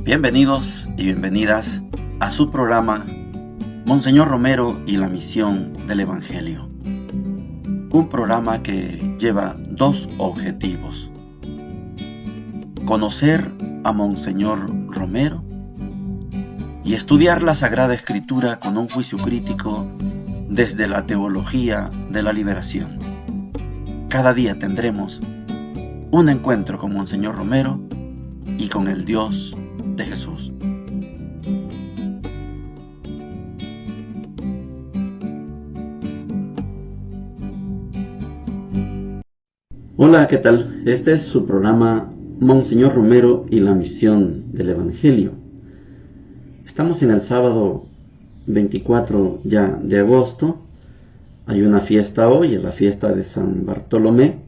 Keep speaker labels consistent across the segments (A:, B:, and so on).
A: Bienvenidos y bienvenidas a su programa Monseñor Romero y la misión del Evangelio. Un programa que lleva dos objetivos: conocer a Monseñor Romero y estudiar la Sagrada Escritura con un juicio crítico desde la teología de la liberación. Cada día tendremos un encuentro con Monseñor Romero y con el Dios de Jesús. Hola, ¿qué tal? Este es su programa Monseñor Romero y la misión del Evangelio. Estamos en el sábado 24 ya de agosto. Hay una fiesta hoy, es la fiesta de San Bartolomé.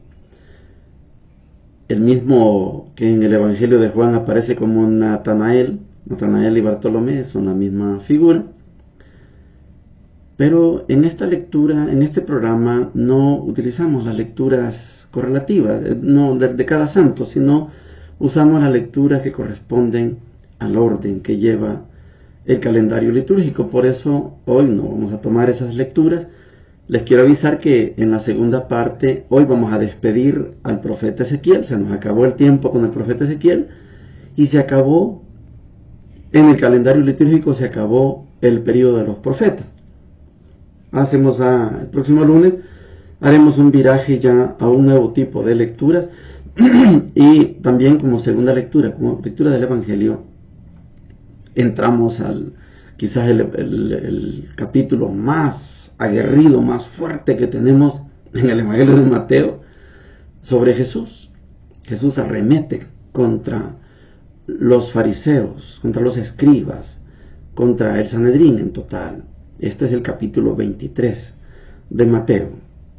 A: El mismo que en el Evangelio de Juan aparece como Natanael. Natanael y Bartolomé son la misma figura. Pero en esta lectura, en este programa, no utilizamos las lecturas correlativas, no de cada santo, sino usamos las lecturas que corresponden al orden que lleva el calendario litúrgico. Por eso hoy no vamos a tomar esas lecturas. Les quiero avisar que en la segunda parte, hoy vamos a despedir al profeta Ezequiel. Se nos acabó el tiempo con el profeta Ezequiel y se acabó, en el calendario litúrgico se acabó el periodo de los profetas. El próximo lunes haremos un viraje ya a un nuevo tipo de lecturas y también como segunda lectura, como lectura del Evangelio, entramos al quizás el capítulo más aguerrido, más fuerte que tenemos en el Evangelio de Mateo sobre Jesús. Jesús arremete contra los fariseos, contra los escribas, contra el Sanedrín en total. Este es el capítulo 23 de Mateo.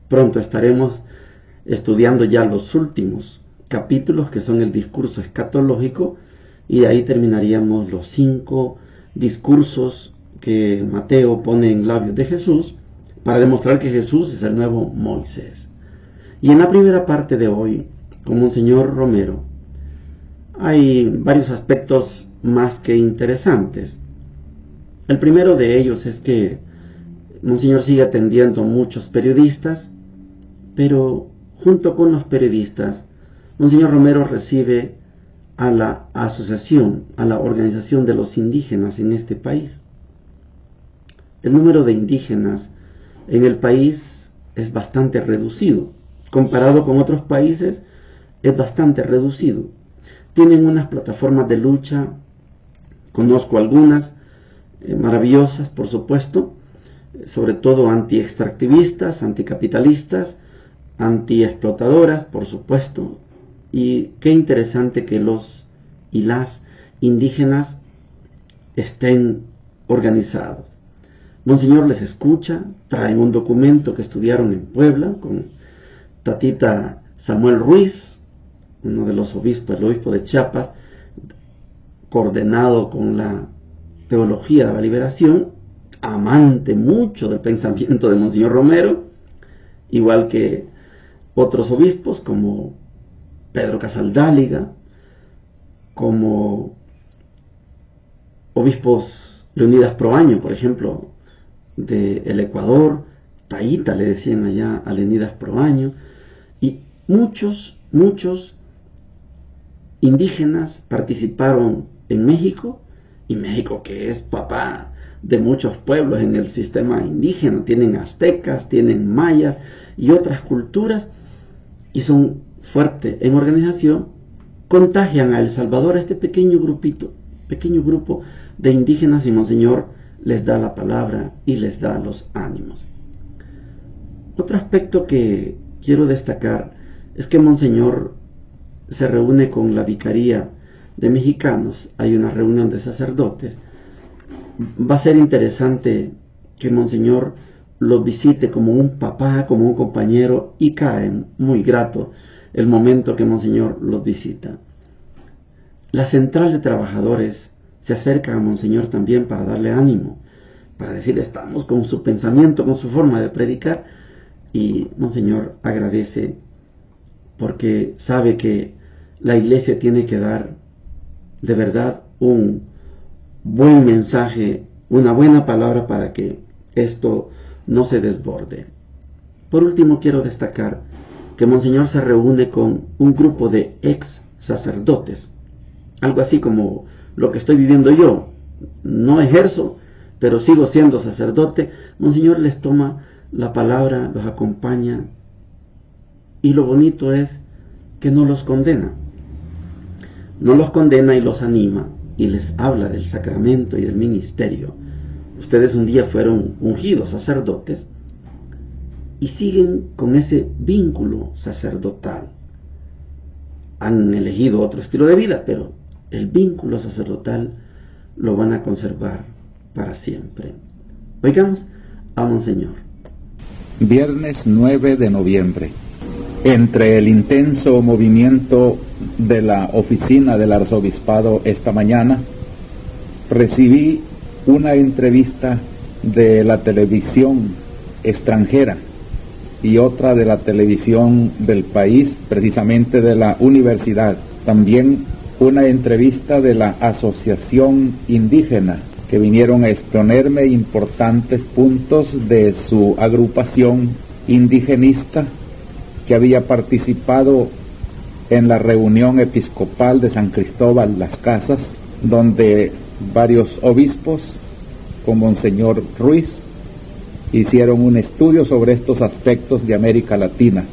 A: Pronto estaremos estudiando ya los últimos capítulos, que son el discurso escatológico, y ahí terminaríamos los 5 discursos que Mateo pone en labios de Jesús para demostrar que Jesús es el nuevo Moisés. Y en la primera parte de hoy, con Monseñor Romero, hay varios aspectos más que interesantes. El primero de ellos es que Monseñor sigue atendiendo muchos periodistas, pero junto con los periodistas, Monseñor Romero recibe a la asociación, a la organización de los indígenas en este país. El número de indígenas en el país es bastante reducido. Comparado con otros países, es bastante reducido. Tienen unas plataformas de lucha, conozco algunas, maravillosas, por supuesto, sobre todo anti-extractivistas, anticapitalistas, anti-explotadoras, por supuesto. Y qué interesante que los y las indígenas estén organizados. Monseñor les escucha, traen un documento que estudiaron en Puebla con Tatita Samuel Ruiz, uno de los obispos, el obispo de Chiapas, coordinado con la teología de la liberación, amante mucho del pensamiento de Monseñor Romero, igual que otros obispos como Pedro Casaldáliga, como obispos Leonidas Proaño, por ejemplo, del Ecuador, Taíta le decían allá a Leonidas Proaño, y muchos indígenas participaron en México, y México, que es papá de muchos pueblos en el sistema indígena, tienen aztecas, tienen mayas y otras culturas, y son fuertes en organización, contagian a El Salvador a este pequeño grupo de indígenas, y Monseñor les da la palabra y les da los ánimos. Otro aspecto que quiero destacar es que Monseñor se reúne con la Vicaría de Mexicanos, hay una reunión de sacerdotes. Va a ser interesante que Monseñor los visite como un papá, como un compañero, y cae muy grato el momento que Monseñor los visita. La central de trabajadores se acerca a Monseñor también para darle ánimo, para decirle estamos con su pensamiento, con su forma de predicar, y Monseñor agradece porque sabe que la Iglesia tiene que dar de verdad un buen mensaje, una buena palabra para que esto no se desborde. Por último, quiero destacar que Monseñor se reúne con un grupo de ex sacerdotes, algo así como lo que estoy viviendo yo. No ejerzo, pero sigo siendo sacerdote. Monseñor les toma la palabra, los acompaña, y lo bonito es que no los condena. No los condena y los anima y les habla del sacramento y del ministerio. Ustedes un día fueron ungidos sacerdotes y siguen con ese vínculo sacerdotal. Han elegido otro estilo de vida, pero el vínculo sacerdotal lo van a conservar para siempre. Oigamos a Monseñor.
B: Viernes 9 de noviembre. Entre el intenso movimiento de la oficina del arzobispado esta mañana, recibí una entrevista de la televisión extranjera y otra de la televisión del país, precisamente de la universidad. También una entrevista de la Asociación Indígena, que vinieron a exponerme importantes puntos de su agrupación indigenista que había participado en la reunión episcopal de San Cristóbal Las Casas, donde varios obispos, con Monseñor Ruiz, hicieron un estudio sobre estos aspectos de América Latina.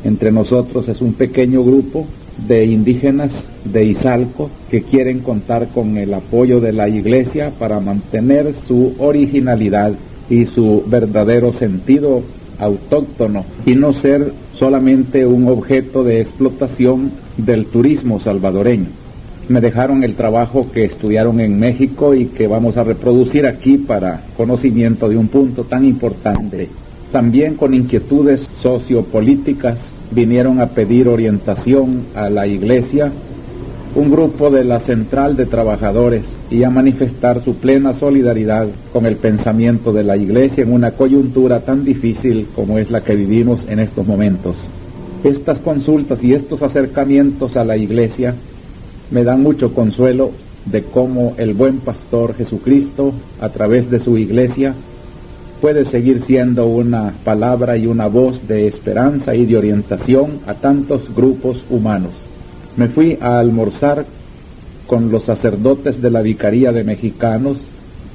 B: Entre nosotros es un pequeño grupo de indígenas de Izalco que quieren contar con el apoyo de la Iglesia para mantener su originalidad y su verdadero sentido autóctono y no ser solamente un objeto de explotación del turismo salvadoreño. Me dejaron el trabajo que estudiaron en México y que vamos a reproducir aquí para conocimiento de un punto tan importante. También con inquietudes sociopolíticas vinieron a pedir orientación a la Iglesia un grupo de la Central de Trabajadores y a manifestar su plena solidaridad con el pensamiento de la Iglesia en una coyuntura tan difícil como es la que vivimos en estos momentos. Estas consultas y estos acercamientos a la Iglesia me dan mucho consuelo de cómo el buen pastor Jesucristo, a través de su Iglesia, puede seguir siendo una palabra y una voz de esperanza y de orientación a tantos grupos humanos. Me fui a almorzar con los sacerdotes de la Vicaría de Mexicanos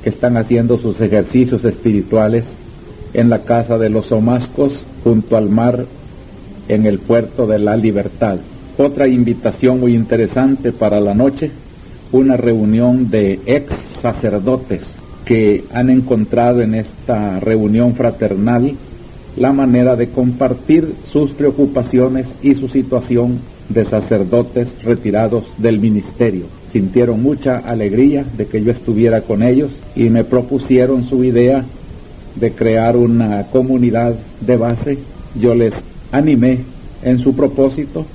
B: que están haciendo sus ejercicios espirituales en la Casa de los Somascos, junto al mar, en el Puerto de la Libertad. Otra invitación muy interesante para la noche, una reunión de ex sacerdotes que han encontrado en esta reunión fraternal la manera de compartir sus preocupaciones y su situación de sacerdotes retirados del ministerio. Sintieron mucha alegría de que yo estuviera con ellos y me propusieron su idea de crear una comunidad de base. Yo les animé en su propósito,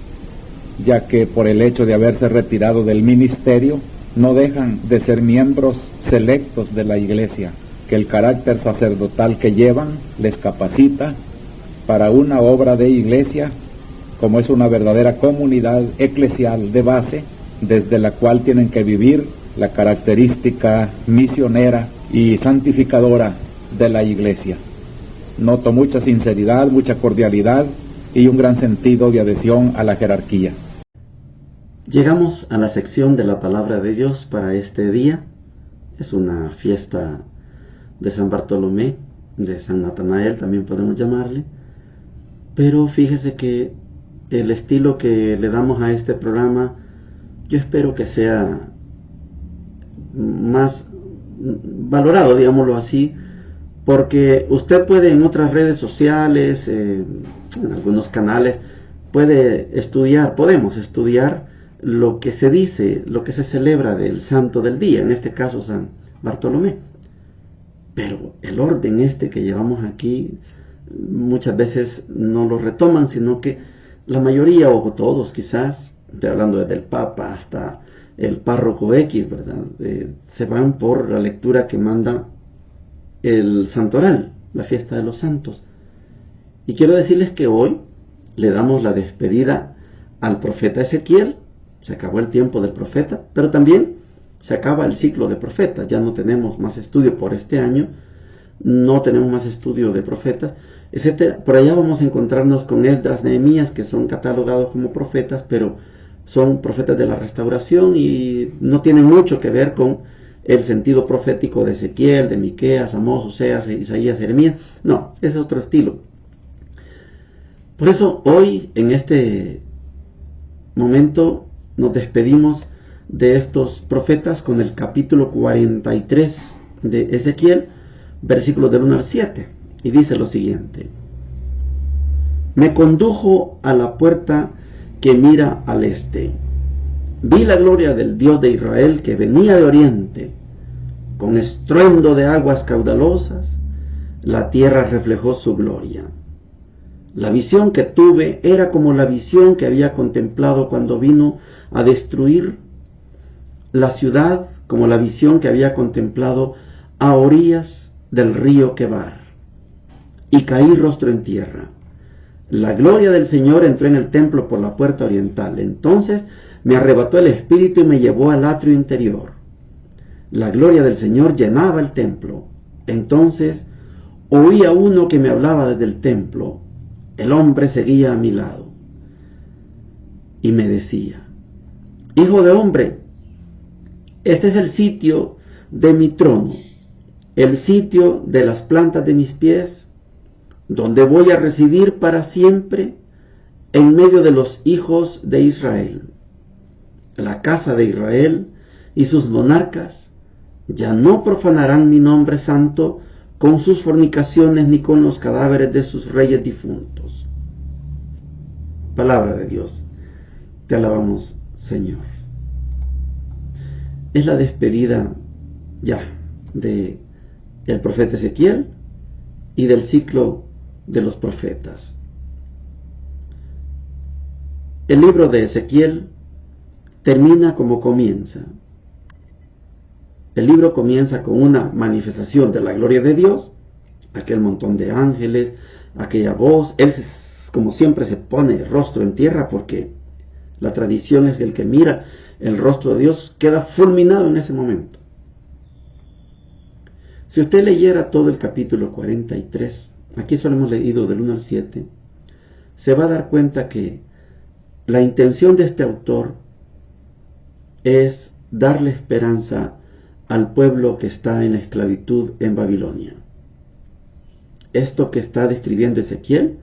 B: ya que por el hecho de haberse retirado del ministerio no dejan de ser miembros selectos de la Iglesia, que el carácter sacerdotal que llevan les capacita para una obra de Iglesia, como es una verdadera comunidad eclesial de base, desde la cual tienen que vivir la característica misionera y santificadora de la Iglesia. Noto mucha sinceridad, mucha cordialidad y un gran sentido de adhesión a la jerarquía.
A: Llegamos a la sección de la palabra de Dios para este día. Es una fiesta de San Bartolomé, de San Natanael también podemos llamarle, pero fíjese que el estilo que le damos a este programa, yo espero que sea más valorado, digámoslo así, porque usted puede en otras redes sociales, en algunos canales, podemos estudiar lo que se dice, lo que se celebra del santo del día, en este caso San Bartolomé. Pero el orden que llevamos aquí muchas veces no lo retoman, sino que la mayoría o todos quizás, estoy hablando desde el Papa hasta el párroco X, ¿verdad? Se van por la lectura que manda el santoral, la fiesta de los santos. Y quiero decirles que hoy le damos la despedida al profeta Ezequiel. Se acabó el tiempo del profeta, pero también se acaba el ciclo de profetas, ya no tenemos más estudio por este año, no tenemos más estudio de profetas, etcétera. Por allá vamos a encontrarnos con Esdras, Nehemías, que son catalogados como profetas, pero son profetas de la restauración y no tienen mucho que ver con el sentido profético de Ezequiel, de Miqueas, Amós, Oseas, Isaías, Jeremías. No, es otro estilo. Por eso hoy, en este momento, nos despedimos de estos profetas con el capítulo 43 de Ezequiel, versículos del 1 al 7, y dice lo siguiente: me condujo a la puerta que mira al este. Vi la gloria del Dios de Israel que venía de oriente, con estruendo de aguas caudalosas, la tierra reflejó su gloria. La visión que tuve era como la visión que había contemplado cuando vino a destruir la ciudad, como la visión que había contemplado a orillas del río Quebar. Y caí rostro en tierra. La gloria del Señor entró en el templo por la puerta oriental. Entonces me arrebató el espíritu y me llevó al atrio interior. La gloria del Señor llenaba el templo. Entonces oí a uno que me hablaba desde el templo. El hombre seguía a mi lado y me decía: hijo de hombre, este es el sitio de mi trono, el sitio de las plantas de mis pies, donde voy a residir para siempre en medio de los hijos de Israel. La casa de Israel y sus monarcas ya no profanarán mi nombre santo con sus fornicaciones ni con los cadáveres de sus reyes difuntos. Palabra de Dios. Te alabamos, Señor. Es la despedida ya de el profeta Ezequiel y del ciclo de los profetas. El libro de Ezequiel termina como comienza. El libro comienza con una manifestación de la gloria de Dios, aquel montón de ángeles, aquella voz. Él, como siempre, se pone rostro en tierra porque la tradición es que el que mira el rostro de Dios queda fulminado en ese momento. Si usted leyera todo el capítulo 43, aquí solo hemos leído del 1 al 7, se va a dar cuenta que la intención de este autor es darle esperanza al pueblo que está en la esclavitud en Babilonia. Esto que está describiendo Ezequiel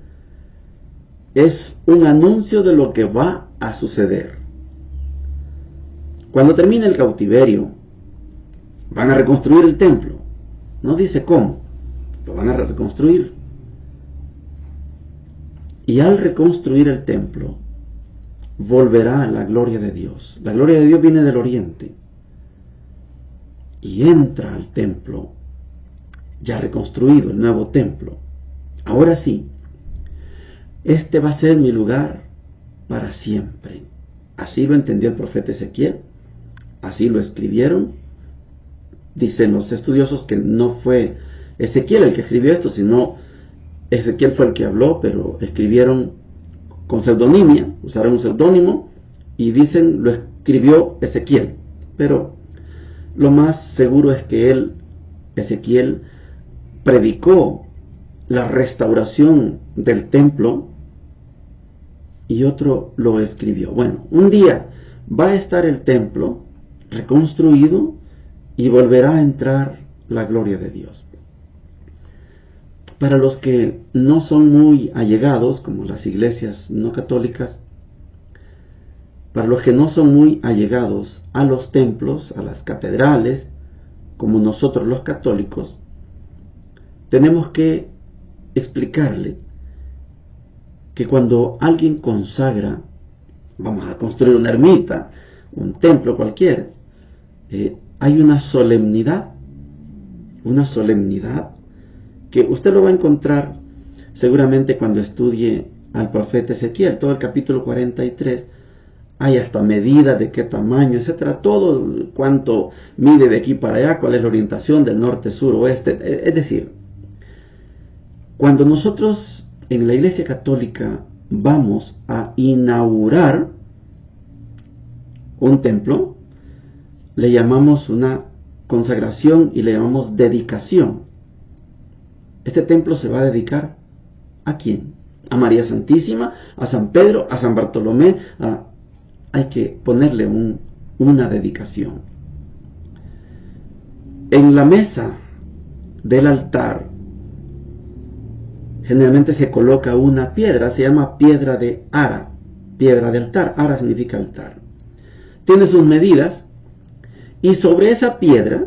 A: es un anuncio de lo que va a suceder. Cuando termine el cautiverio, van a reconstruir el templo. No dice cómo, lo van a reconstruir. Y al reconstruir el templo, volverá la gloria de Dios. La gloria de Dios viene del oriente y entra al templo ya reconstruido, el nuevo templo. Ahora sí, este va a ser mi lugar para siempre. Así lo entendió el profeta Ezequiel, así lo escribieron. Dicen los estudiosos que no fue Ezequiel el que escribió esto, sino Ezequiel fue el que habló, pero escribieron con pseudonimia, usaron un seudónimo y dicen lo escribió Ezequiel. Pero lo más seguro es que Ezequiel, predicó la restauración del templo y otro lo escribió. Bueno, un día va a estar el templo reconstruido y volverá a entrar la gloria de Dios. Para los que no son muy allegados, como las iglesias no católicas, para los que no son muy allegados a los templos, a las catedrales, como nosotros los católicos, tenemos que explicarle que cuando alguien consagra, vamos a construir una ermita, un templo cualquiera, hay una solemnidad que usted lo va a encontrar seguramente cuando estudie al profeta Ezequiel, todo el capítulo 43, hay hasta medida de qué tamaño, etcétera, todo cuánto mide de aquí para allá, cuál es la orientación del norte, sur, oeste. Es decir, cuando nosotros en la Iglesia Católica vamos a inaugurar un templo, le llamamos una consagración y le llamamos dedicación. Este templo se va a dedicar ¿a quién? A María Santísima, a San Pedro, a San Bartolomé. Hay que ponerle una dedicación. En la mesa del altar generalmente se coloca una piedra, se llama piedra de ara, piedra de altar. Ara significa altar. Tiene sus medidas y sobre esa piedra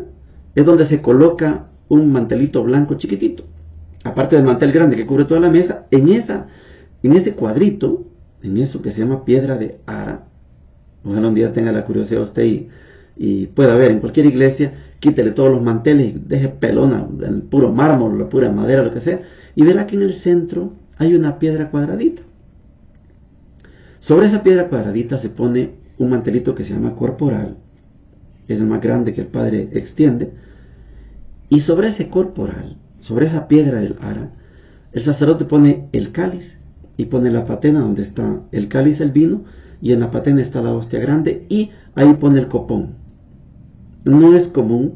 A: es donde se coloca un mantelito blanco chiquitito. Aparte del mantel grande que cubre toda la mesa, en ese cuadrito, en eso que se llama piedra de ara, ojalá un día tenga la curiosidad usted y pueda ver en cualquier iglesia, quítele todos los manteles y deje pelona, el puro mármol, la pura madera, lo que sea, y verá que en el centro hay una piedra cuadradita. Sobre esa piedra cuadradita se pone un mantelito que se llama corporal, es el más grande que el Padre extiende, y sobre ese corporal, sobre esa piedra del ara, el sacerdote pone el cáliz y pone la patena donde está el cáliz, el vino, y en la patena está la hostia grande, y ahí pone el copón. No es común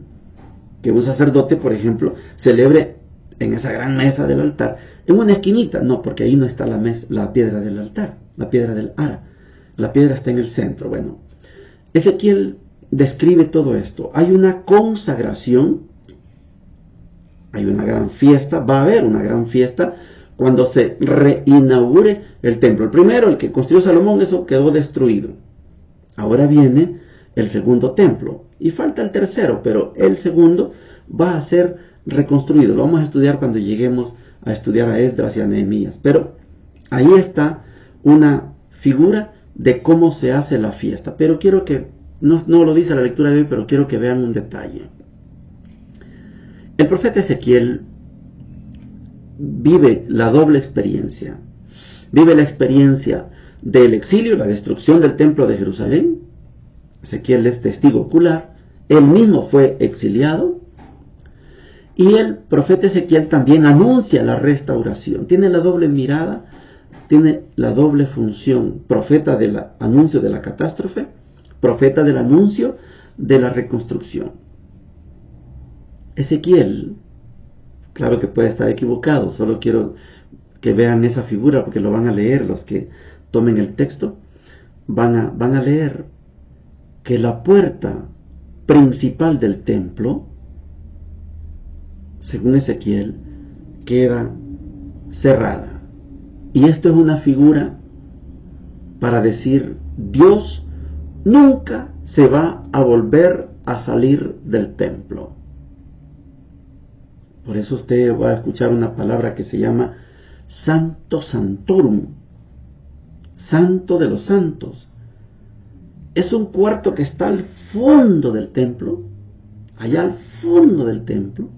A: que un sacerdote, por ejemplo, celebre en esa gran mesa del altar, en una esquinita. No, porque ahí no está la piedra del altar, la piedra del ara. La piedra está en el centro. Bueno, Ezequiel describe todo esto. Hay una consagración, hay una gran fiesta, va a haber una gran fiesta cuando se reinaugure el templo. El primero, el que construyó Salomón, eso quedó destruido. Ahora viene el segundo templo y falta el tercero, pero el segundo va a ser reconstruido. Lo vamos a estudiar cuando lleguemos a estudiar a Esdras y a Nehemías. Pero ahí está una figura de cómo se hace la fiesta. Pero quiero que, no lo dice la lectura de hoy, pero quiero que vean un detalle. El profeta Ezequiel vive la doble experiencia. Vive la experiencia del exilio, la destrucción del templo de Jerusalén. Ezequiel es testigo ocular. Él mismo fue exiliado. Y el profeta Ezequiel también anuncia la restauración. Tiene la doble mirada, tiene la doble función. Profeta del anuncio de la catástrofe, profeta del anuncio de la reconstrucción. Ezequiel, claro que puede estar equivocado, solo quiero que vean esa figura porque lo van a leer los que tomen el texto. Van a leer que la puerta principal del templo, según Ezequiel, queda cerrada. Y esto es una figura para decir, Dios nunca se va a volver a salir del templo. Por eso usted va a escuchar una palabra que se llama Santo Santorum, Santo de los Santos. Es un cuarto que está al fondo del templo, allá al fondo del templo,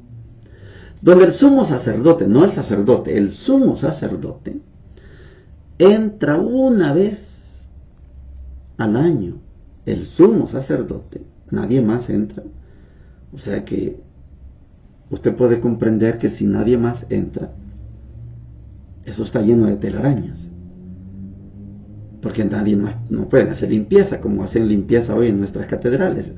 A: donde el sumo sacerdote, no el sacerdote, el sumo sacerdote, entra una vez al año. El sumo sacerdote, nadie más entra. O sea que usted puede comprender que si nadie más entra, eso está lleno de telarañas. Porque nadie no puede hacer limpieza como hacen limpieza hoy en nuestras catedrales.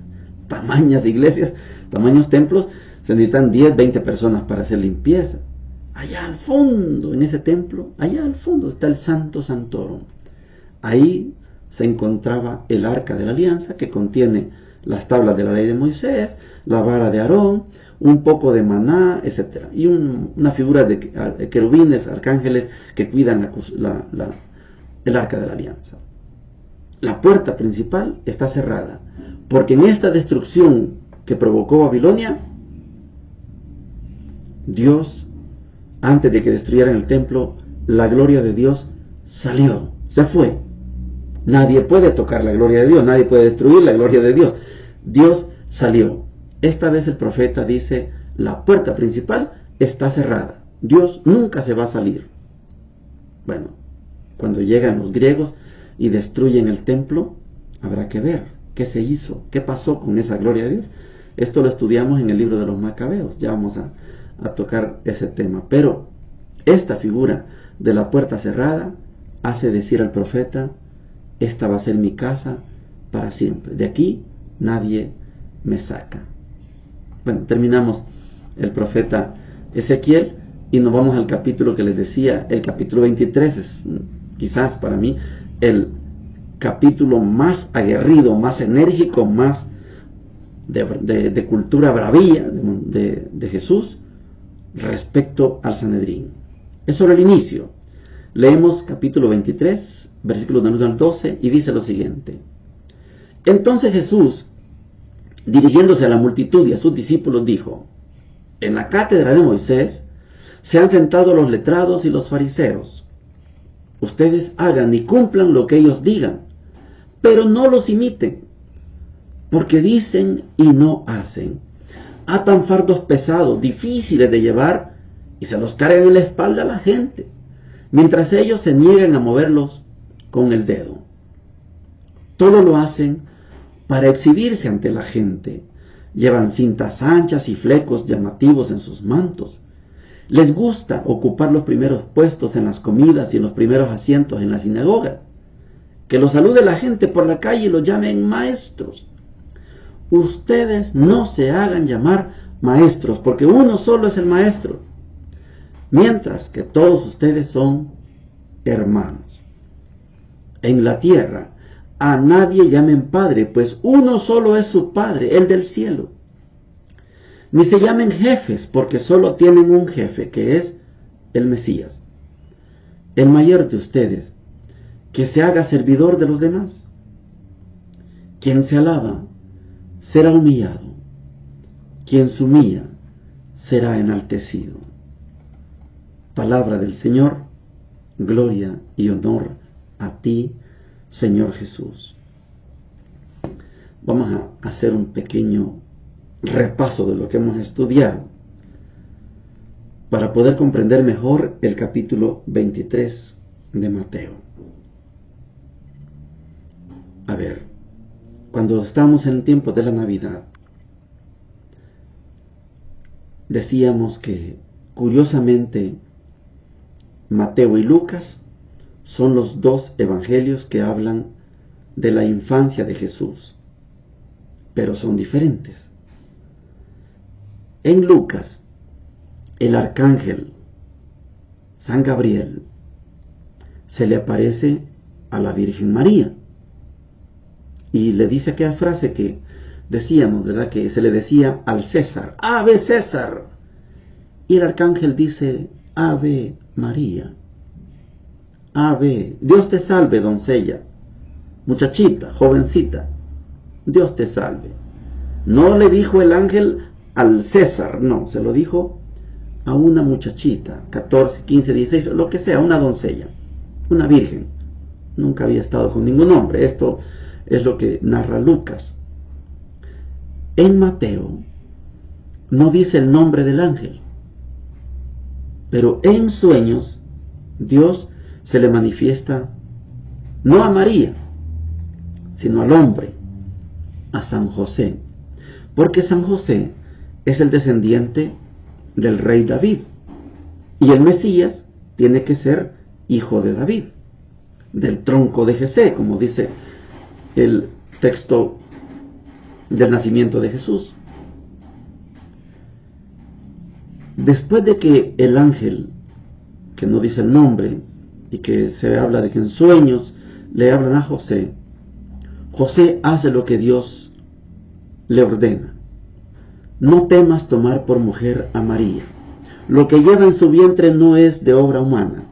A: Tamañas iglesias, tamaños templos, se necesitan 10, 20 personas para hacer limpieza. Allá al fondo, en ese templo, allá al fondo está el Santo Santorum. Ahí se encontraba el Arca de la Alianza, que contiene las tablas de la ley de Moisés, la vara de Aarón, un poco de maná, etc. Y una figura de querubines, arcángeles que cuidan el Arca de la Alianza. La puerta principal está cerrada, porque en esta destrucción que provocó Babilonia, Dios, antes de que destruyeran el templo, la gloria de Dios salió, se fue. Nadie puede tocar la gloria de Dios, nadie puede destruir la gloria de Dios. Dios salió. Esta vez el profeta dice, la puerta principal está cerrada. Dios nunca se va a salir. Bueno, cuando llegan los griegos y destruyen el templo, habrá que ver qué se hizo, qué pasó con esa gloria de Dios. Esto lo estudiamos en el libro de los Macabeos, ya vamos a tocar ese tema. Pero esta figura de la puerta cerrada hace decir al profeta, esta va a ser mi casa para siempre. De aquí nadie me saca. Bueno, terminamos el profeta Ezequiel y nos vamos al capítulo que les decía. El capítulo 23 es quizás para mí el capítulo más aguerrido, más enérgico, más de cultura bravía de Jesús respecto al Sanedrín. Es solo el inicio. Leemos capítulo 23, versículos del 1 al 12, y dice lo siguiente: Entonces Jesús, dirigiéndose a la multitud y a sus discípulos, dijo: En la cátedra de Moisés se han sentado los letrados y los fariseos. Ustedes hagan y cumplan lo que ellos digan, pero no los imiten, porque dicen y no hacen. Atan fardos pesados, difíciles de llevar, y se los cargan en la espalda a la gente, mientras ellos se niegan a moverlos con el dedo. Todo lo hacen para exhibirse ante la gente. Llevan cintas anchas y flecos llamativos en sus mantos. Les gusta ocupar los primeros puestos en las comidas y en los primeros asientos en la sinagoga. Que los salude la gente por la calle y los llamen maestros. Ustedes no se hagan llamar maestros, porque uno solo es el maestro, mientras que todos ustedes son hermanos. En la tierra a nadie llamen padre, pues uno solo es su Padre, el del cielo. Ni se llamen jefes, porque solo tienen un jefe, que es el Mesías. El mayor de ustedes, que se haga servidor de los demás. Quien se alaba, será humillado. Quien se humilla, será enaltecido. Palabra del Señor. Gloria y honor a ti, Señor Jesús. Vamos a hacer un pequeño repaso de lo que hemos estudiado para poder comprender mejor el capítulo 23 de Mateo. A ver, cuando estamos en el tiempo de la Navidad, decíamos que curiosamente Mateo y Lucas son los dos evangelios que hablan de la infancia de Jesús, pero son diferentes. En Lucas, el arcángel San Gabriel se le aparece a la Virgen María y le dice aquella frase que decíamos, ¿verdad? Que se le decía al César: ¡Ave César! Y el arcángel dice: ¡Ave María! Ave, Dios te salve, doncella, muchachita, jovencita, Dios te salve. No le dijo el ángel al César, no, se lo dijo a una muchachita, 14, 15, 16, lo que sea, una doncella, una virgen. Nunca había estado con ningún hombre. Esto es lo que narra Lucas. En Mateo no dice el nombre del ángel, pero en sueños Dios se le manifiesta no a María, sino al hombre, a San José, porque San José es el descendiente del rey David, y el Mesías tiene que ser hijo de David, del tronco de Jesé, como dice el texto del nacimiento de Jesús. Después de que el ángel, que no dice el nombre, y que se habla de que en sueños le hablan a José, José hace lo que Dios le ordena: no temas tomar por mujer a María. Lo que lleva en su vientre no es de obra humana.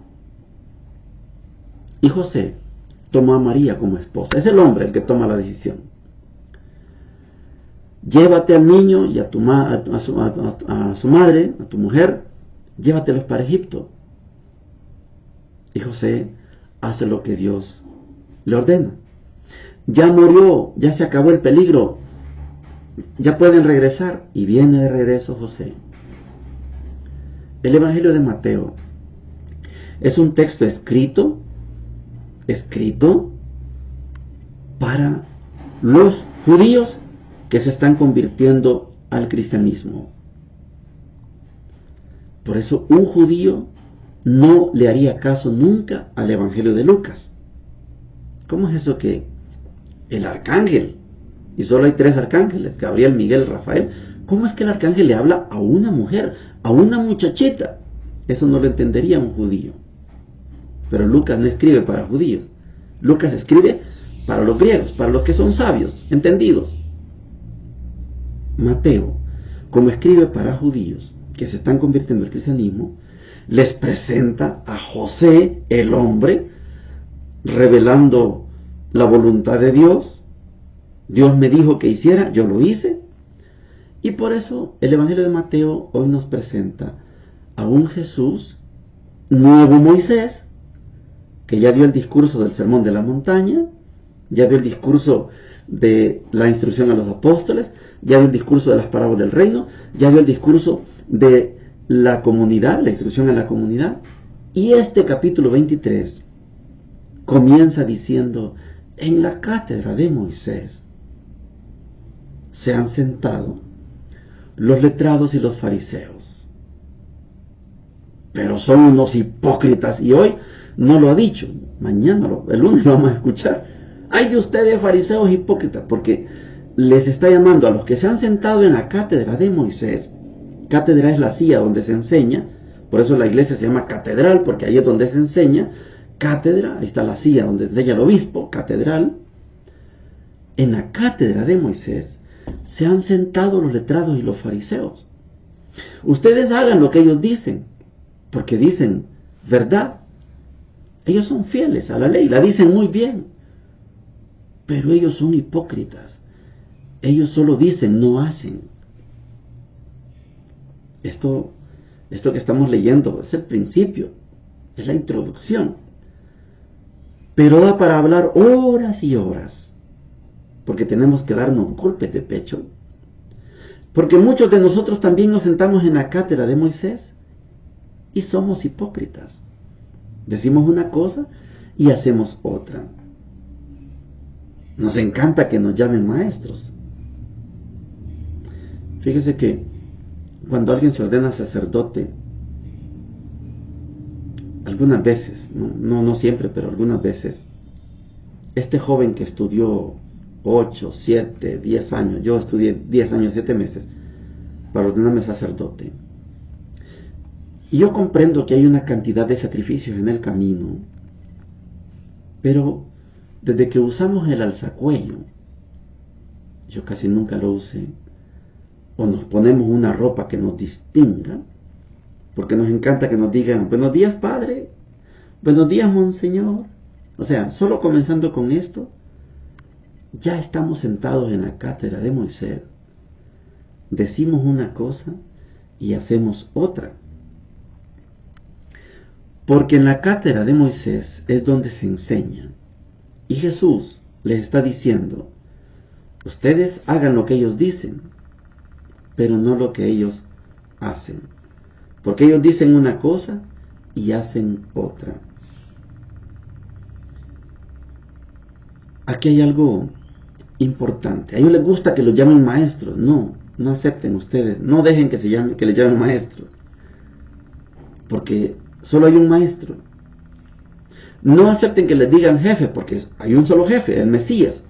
A: Y José tomó a María como esposa. Es el hombre el que toma la decisión. Llévate al niño y a su madre, a tu mujer, llévatelos para Egipto. Y José hace lo que Dios le ordena. Ya murió, ya se acabó el peligro, ya pueden regresar. Y viene de regreso José. El Evangelio de Mateo es un texto escrito para los judíos que se están convirtiendo al cristianismo. Por eso un judío no le haría caso nunca al Evangelio de Lucas. ¿Cómo es eso que el arcángel y solo hay 3 arcángeles, Gabriel, Miguel, Rafael. ¿Cómo es que el arcángel le habla a una mujer, a una muchachita? Eso no lo entendería un judío. Pero Lucas no escribe para judíos. Lucas escribe para los griegos, para los que son sabios, entendidos. Mateo, como escribe para judíos que se están convirtiendo al cristianismo, les presenta a José, el hombre, revelando la voluntad de Dios. Dios me dijo que hiciera, yo lo hice. Y por eso el Evangelio de Mateo hoy nos presenta a un Jesús, nuevo Moisés, que ya dio el discurso del Sermón de la Montaña, ya dio el discurso de la instrucción a los apóstoles, ya dio el discurso de las parábolas del reino, ya dio el discurso de la comunidad, la instrucción a la comunidad. Y este capítulo 23 comienza diciendo: en la cátedra de Moisés se han sentado los letrados y los fariseos, pero son unos hipócritas. Y hoy no lo ha dicho, mañana, el lunes lo vamos a escuchar. Ay de ustedes, fariseos hipócritas, porque les está llamando a los que se han sentado en la cátedra de Moisés. Cátedra es la silla donde se enseña, por eso la iglesia se llama catedral, porque ahí es donde se enseña. Cátedra, ahí está la silla donde enseña el obispo, catedral. En la cátedra de Moisés se han sentado los letrados y los fariseos. Ustedes hagan lo que ellos dicen, porque dicen verdad. Ellos son fieles a la ley, la dicen muy bien, pero ellos son hipócritas. Ellos solo dicen, no hacen. Esto que estamos leyendo es el principio, es la introducción, pero da para hablar horas y horas, porque tenemos que darnos golpes de pecho, porque muchos de nosotros también nos sentamos en la cátedra de Moisés y somos hipócritas. Decimos una cosa y hacemos otra. Nos encanta que nos llamen maestros. Fíjese que cuando alguien se ordena sacerdote, algunas veces, no siempre, pero algunas veces, este joven que estudió 8, 7, 10 años, yo estudié 10 años, 7 meses, para ordenarme sacerdote, y yo comprendo que hay una cantidad de sacrificios en el camino, pero desde que usamos el alzacuello, yo casi nunca lo usé, o nos ponemos una ropa que nos distinga, porque nos encanta que nos digan, buenos días padre, buenos días monseñor. O sea, solo comenzando con esto, ya estamos sentados en la cátedra de Moisés, decimos una cosa y hacemos otra. Porque en la cátedra de Moisés es donde se enseña. Y Jesús les está diciendo, ustedes hagan lo que ellos dicen, pero no lo que ellos hacen. Porque ellos dicen una cosa y hacen otra. Aquí hay algo importante. A ellos les gusta que los llamen maestros. No acepten ustedes. No dejen que les llamen maestros. Porque solo hay un maestro. No acepten que les digan jefe, porque hay un solo jefe, el Mesías.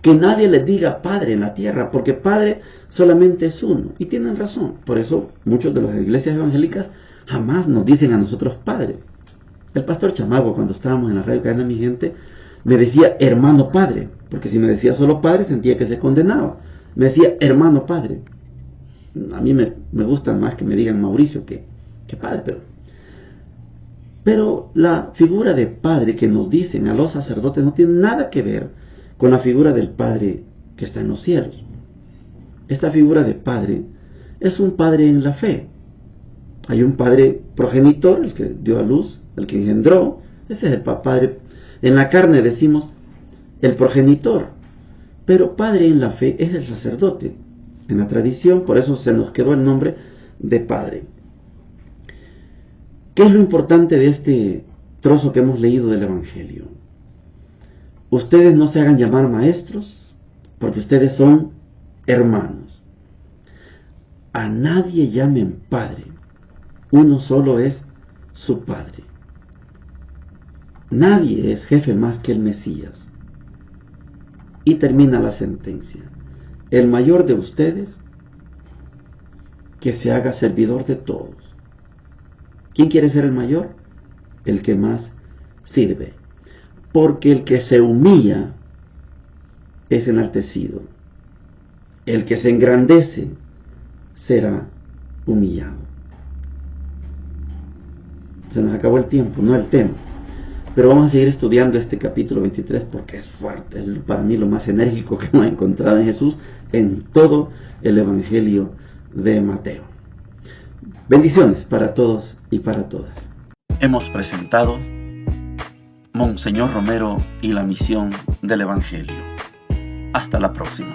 A: Que nadie les diga padre en la tierra, porque padre solamente es uno. Y tienen razón. Por eso muchos de las iglesias evangélicas jamás nos dicen a nosotros padre. El pastor Chamago, cuando estábamos en la radio Cadena Mi Gente, me decía hermano padre, porque si me decía solo padre sentía que se condenaba. Me decía hermano padre. A mí me gustan más que me digan Mauricio que padre, pero la figura de padre que nos dicen a los sacerdotes no tiene nada que ver con la figura del Padre que está en los cielos. Esta figura de padre es un padre en la fe. Hay un padre progenitor, el que dio a luz, el que engendró. Ese es el padre. En la carne decimos el progenitor, pero padre en la fe es el sacerdote. En la tradición, por eso se nos quedó el nombre de padre. ¿Qué es lo importante de este trozo que hemos leído del Evangelio? Ustedes no se hagan llamar maestros, porque ustedes son hermanos. A nadie llamen padre, uno solo es su padre. Nadie es jefe más que el Mesías. Y termina la sentencia: el mayor de ustedes, que se haga servidor de todos. ¿Quién quiere ser el mayor? El que más sirve. Porque el que se humilla es enaltecido. El que se engrandece será humillado. Se nos acabó el tiempo, no el tema. Pero vamos a seguir estudiando este capítulo 23 porque es fuerte, es para mí lo más enérgico que hemos encontrado en Jesús en todo el Evangelio de Mateo. Bendiciones para todos y para todas. Hemos presentado Monseñor Romero y la misión del Evangelio. Hasta la próxima.